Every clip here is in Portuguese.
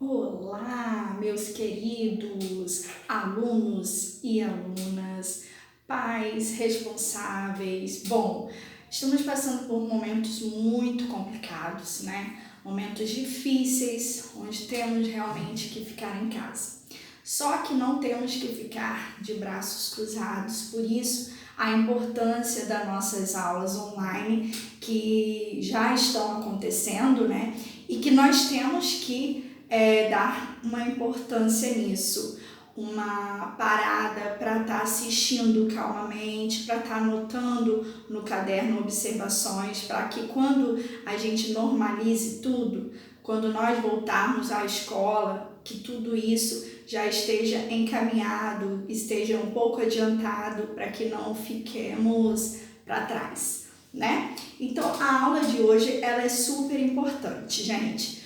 Olá, meus queridos alunos e alunas, pais responsáveis. Bom, estamos passando por momentos muito complicados, né? Momentos difíceis, onde temos realmente que ficar em casa. Só que não temos que ficar de braços cruzados, por isso a importância das nossas aulas online que já estão acontecendo, né? E que nós temos que dar uma importância nisso, uma parada para estar assistindo calmamente, para estar anotando no caderno observações, para que quando a gente normalize tudo, quando nós voltarmos à escola, que tudo isso já esteja encaminhado, esteja um pouco adiantado, para que não fiquemos para trás, né? Então a aula de hoje ela é super importante, gente.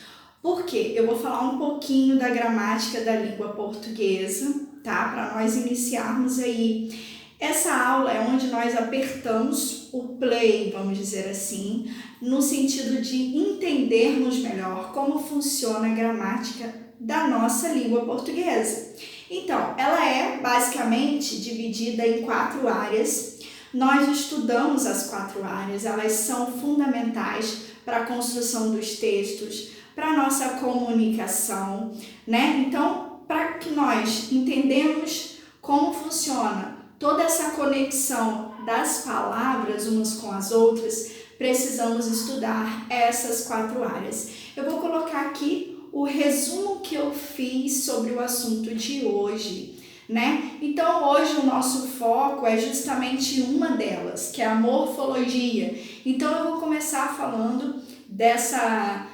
Porque eu vou falar um pouquinho da gramática da língua portuguesa, tá? Para nós iniciarmos aí. Essa aula é onde nós apertamos o play, vamos dizer assim, no sentido de entendermos melhor como funciona a gramática da nossa língua portuguesa. Então, ela é basicamente dividida em 4 áreas. Nós estudamos as 4 áreas, elas são fundamentais para a construção dos textos, para a nossa comunicação, né? Então, para que nós entendamos como funciona toda essa conexão das palavras umas com as outras, precisamos estudar essas 4 áreas. Eu vou colocar aqui o resumo que eu fiz sobre o assunto de hoje, né? Então, hoje o nosso foco é justamente uma delas, que é a morfologia. Então, eu vou começar falando dessa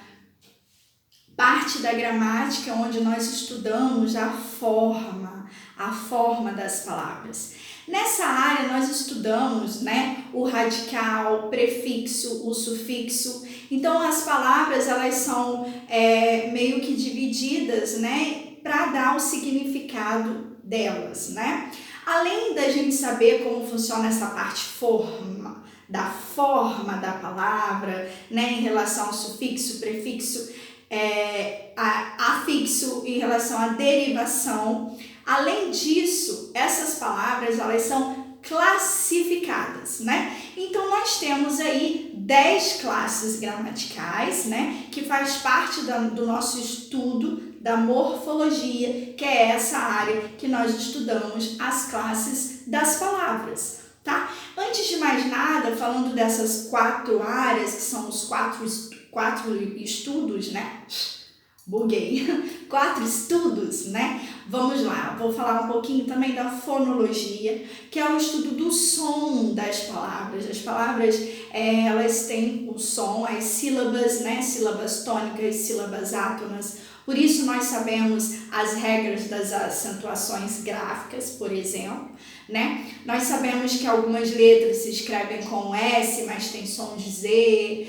parte da gramática onde nós estudamos a forma das palavras. Nessa área nós estudamos, né, o radical, o prefixo, o sufixo. Então as palavras elas são meio que divididas, né, para dar o significado delas, né? Além da gente saber como funciona essa parte da forma da palavra, né, em relação ao sufixo, prefixo, afixo em relação à derivação. Além disso, essas palavras elas são classificadas, né? Então nós temos aí 10 classes gramaticais, né? Que faz parte do nosso estudo da morfologia, que é essa área que nós estudamos as classes das palavras, tá? Antes de mais nada, falando dessas 4 áreas, que são os 4 estudos, né? Buguei. 4 estudos, né? Vamos lá, vou falar um pouquinho também da fonologia, que é o estudo do som das palavras. As palavras, elas têm o som, as sílabas, né? Sílabas tônicas, sílabas átonas. Por isso nós sabemos as regras das acentuações gráficas, por exemplo, né? Nós sabemos que algumas letras se escrevem com S, mas tem som de Z,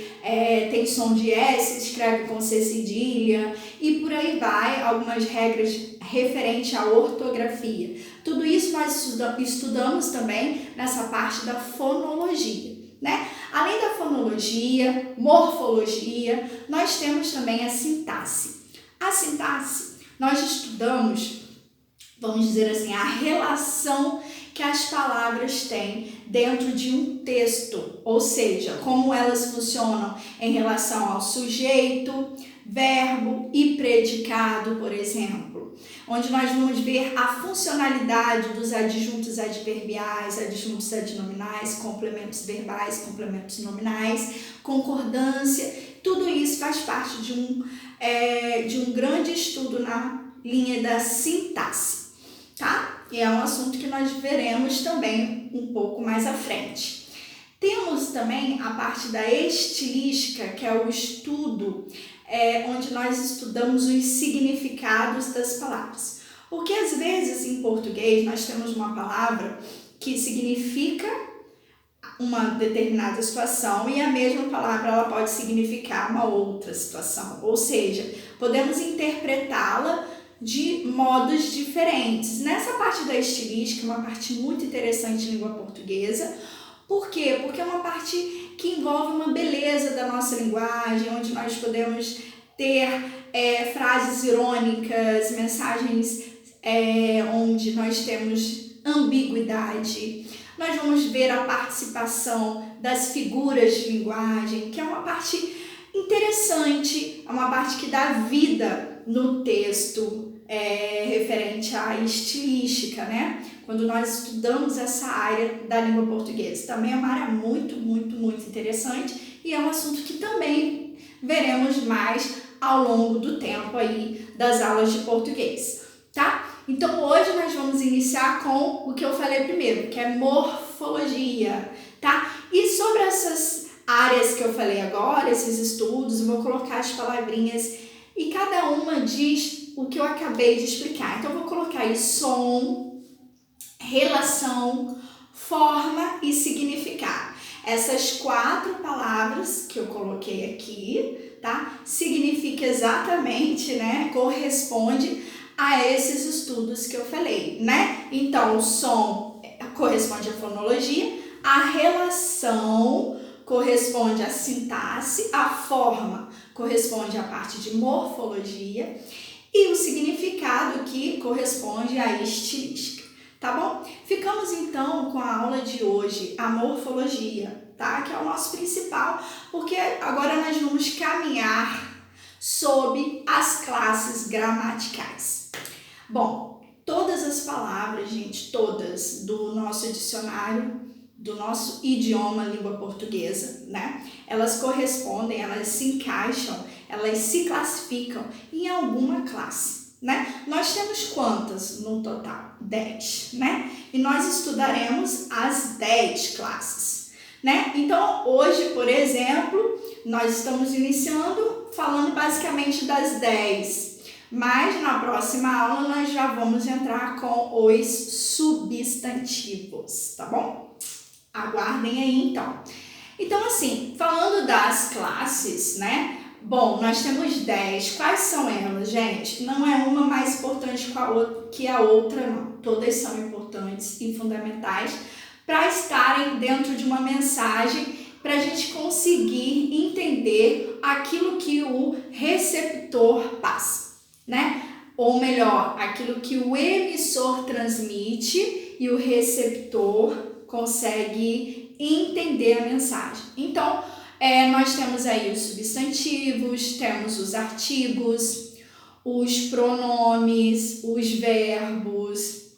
tem som de S, se escreve com C cedilha, e por aí vai, algumas regras referentes à ortografia. Tudo isso nós estudamos também nessa parte da fonologia, né? Além da fonologia, morfologia, nós temos também a sintaxe. A sintaxe, nós estudamos, vamos dizer assim, a relação que as palavras têm dentro de um texto, ou seja, como elas funcionam em relação ao sujeito, verbo e predicado, por exemplo, onde nós vamos ver a funcionalidade dos adjuntos adverbiais, adjuntos adnominais, complementos verbais, complementos nominais, concordância, tudo isso faz parte de um grande estudo na linha da sintaxe, tá? E é um assunto que nós veremos também um pouco mais à frente. Temos também a parte da estilística, que é o estudo onde nós estudamos os significados das palavras. Porque às vezes em português nós temos uma palavra que significa uma determinada situação e a mesma palavra ela pode significar uma outra situação. Ou seja, podemos interpretá-la de modos diferentes. Nessa parte da estilística, uma parte muito interessante em língua portuguesa. Por quê? Porque é uma parte que envolve uma beleza da nossa linguagem, onde nós podemos ter frases frases irônicas, mensagens onde nós temos ambiguidade. Nós vamos ver a participação das figuras de linguagem, que é uma parte interessante, é uma parte que dá vida no texto referente à estilística, né? Quando nós estudamos essa área da língua portuguesa. Também é uma área muito, muito, muito interessante e é um assunto que também veremos mais ao longo do tempo aí das aulas de português, tá? Então hoje nós vamos iniciar com o que eu falei primeiro, que é morfologia, tá? E sobre essas áreas que eu falei agora, esses estudos, eu vou colocar as palavrinhas e cada uma diz o que eu acabei de explicar. Então eu vou colocar aí som, relação, forma e significado. Essas 4 palavras que eu coloquei aqui, tá? Significa exatamente, né? Corresponde a esses estudos que eu falei, né? Então, o som corresponde à fonologia, a relação corresponde à sintaxe, a forma corresponde à parte de morfologia e o significado que corresponde à estilística, tá bom? Ficamos então com a aula de hoje, a morfologia, tá? Que é o nosso principal, porque agora nós vamos caminhar sob as classes gramaticais. Bom, todas as palavras, gente, todas do nosso dicionário, do nosso idioma, língua portuguesa, né? Elas correspondem, elas se encaixam, elas se classificam em alguma classe, né? Nós temos quantas no total? 10, né? E nós estudaremos as 10 classes, né? Então, hoje, por exemplo, nós estamos iniciando falando basicamente das 10, mas na próxima aula nós já vamos entrar com os substantivos, tá bom? Aguardem aí então. Então assim, falando das classes, né? Bom, nós temos 10. Quais são elas, gente? Não é uma mais importante que a outra, não. Todas são importantes e fundamentais para estarem dentro de uma mensagem, para a gente conseguir entender aquilo que o receptor passa, né? Ou melhor, aquilo que o emissor transmite e o receptor consegue entender a mensagem. Então, nós temos aí os substantivos, temos os artigos, os pronomes, os verbos,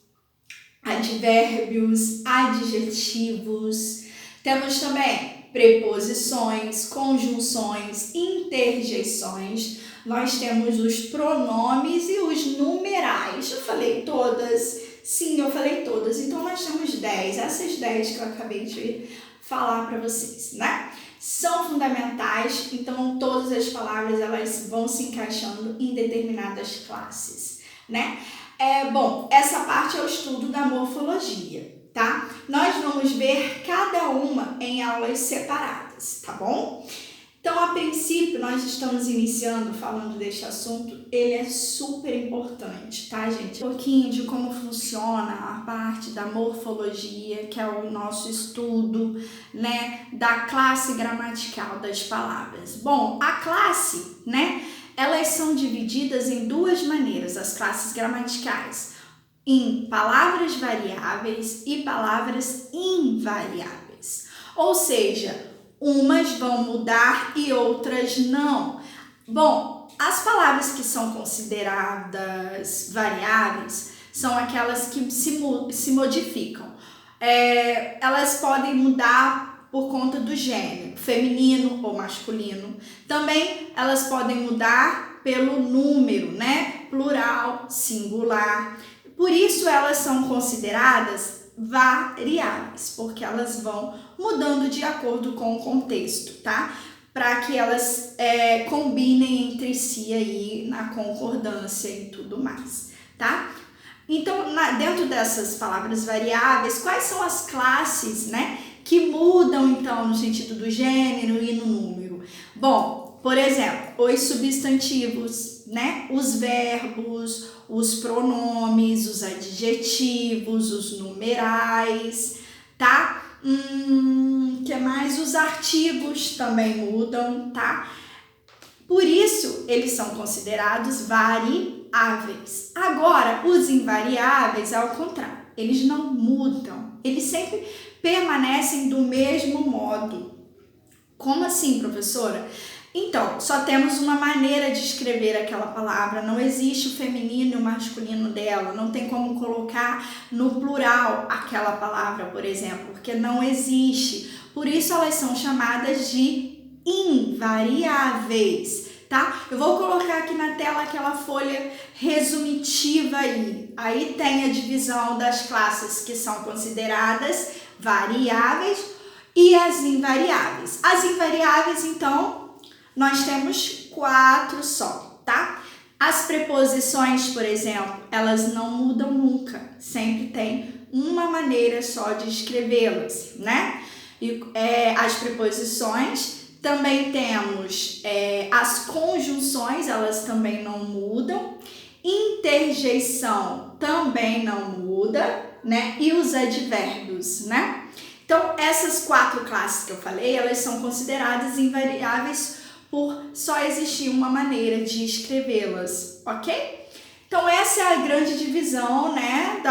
advérbios, adjetivos. Temos também preposições, conjunções, interjeições. Nós temos os pronomes e os numerais. Eu falei todas? Sim, eu falei todas. Então, nós temos 10. Essas 10 que eu acabei de falar para vocês, né? São fundamentais. Então, todas as palavras, elas vão se encaixando em determinadas classes, né? Bom, essa parte é o estudo da morfologia, tá? Nós vamos ver cada uma em aulas separadas, tá bom? Então, a princípio, nós estamos iniciando falando deste assunto, ele é super importante, tá, gente? Um pouquinho de como funciona a parte da morfologia, que é o nosso estudo, né, da classe gramatical das palavras. Bom, a classe, né, elas são divididas em 2 maneiras, as classes gramaticais, em palavras variáveis e palavras invariáveis. Ou seja, umas vão mudar e outras não. Bom, as palavras que são consideradas variáveis são aquelas que se modificam. Elas podem mudar por conta do gênero, feminino ou masculino. Também elas podem mudar pelo número, né? Plural, singular. Por isso elas são consideradas variáveis, porque elas vão mudando de acordo com o contexto, tá? Para que elas combinem entre si aí na concordância e tudo mais, tá? Então, dentro dessas palavras variáveis, quais são as classes, né, que mudam, então, no sentido do gênero e no número? Bom, por exemplo, os substantivos, né, os verbos, os pronomes, os adjetivos, os numerais, tá? Que mais? Os artigos também mudam, tá? Por isso, eles são considerados variáveis. Agora, os invariáveis, ao contrário, eles não mudam, eles sempre permanecem do mesmo modo. Como assim, professora? Então, só temos uma maneira de escrever aquela palavra, não existe o feminino e o masculino dela, não tem como colocar no plural aquela palavra, por exemplo, porque não existe. Por isso elas são chamadas de invariáveis, tá? Eu vou colocar aqui na tela aquela folha resumitiva aí. Aí tem a divisão das classes que são consideradas variáveis e as invariáveis. As invariáveis, então, nós temos 4 só, tá? As preposições, por exemplo, elas não mudam nunca. Sempre tem uma maneira só de escrevê-las, né? E as preposições, também temos as conjunções, elas também não mudam. Interjeição também não muda, né? E os advérbios, né? Então, essas 4 classes que eu falei, elas são consideradas invariáveis por só existir uma maneira de escrevê-las, ok? Então, essa é a grande divisão, né,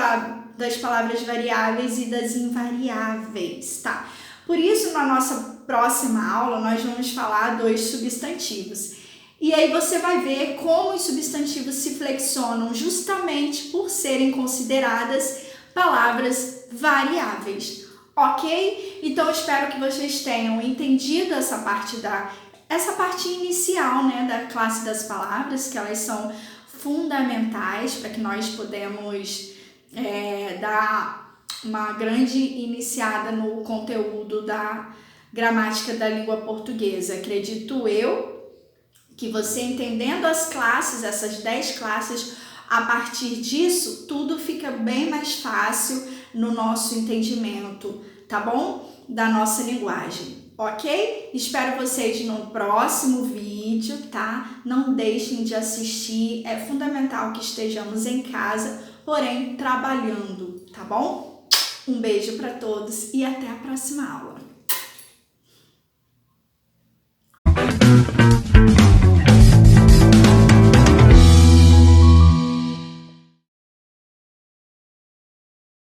das palavras variáveis e das invariáveis, tá? Por isso, na nossa próxima aula, nós vamos falar dos substantivos. E aí você vai ver como os substantivos se flexionam justamente por serem consideradas palavras variáveis. Ok? Então, eu espero que vocês tenham entendido essa parte inicial, né, da classe das palavras, que elas são fundamentais para que nós podemos dar uma grande iniciada no conteúdo da gramática da língua portuguesa. Acredito eu que você entendendo as classes, essas 10 classes, a partir disso, tudo fica bem mais fácil no nosso entendimento, tá bom? Da nossa linguagem, ok? Espero vocês no próximo vídeo, tá? Não deixem de assistir, é fundamental que estejamos em casa, porém trabalhando, tá bom? Um beijo para todos e até a próxima aula.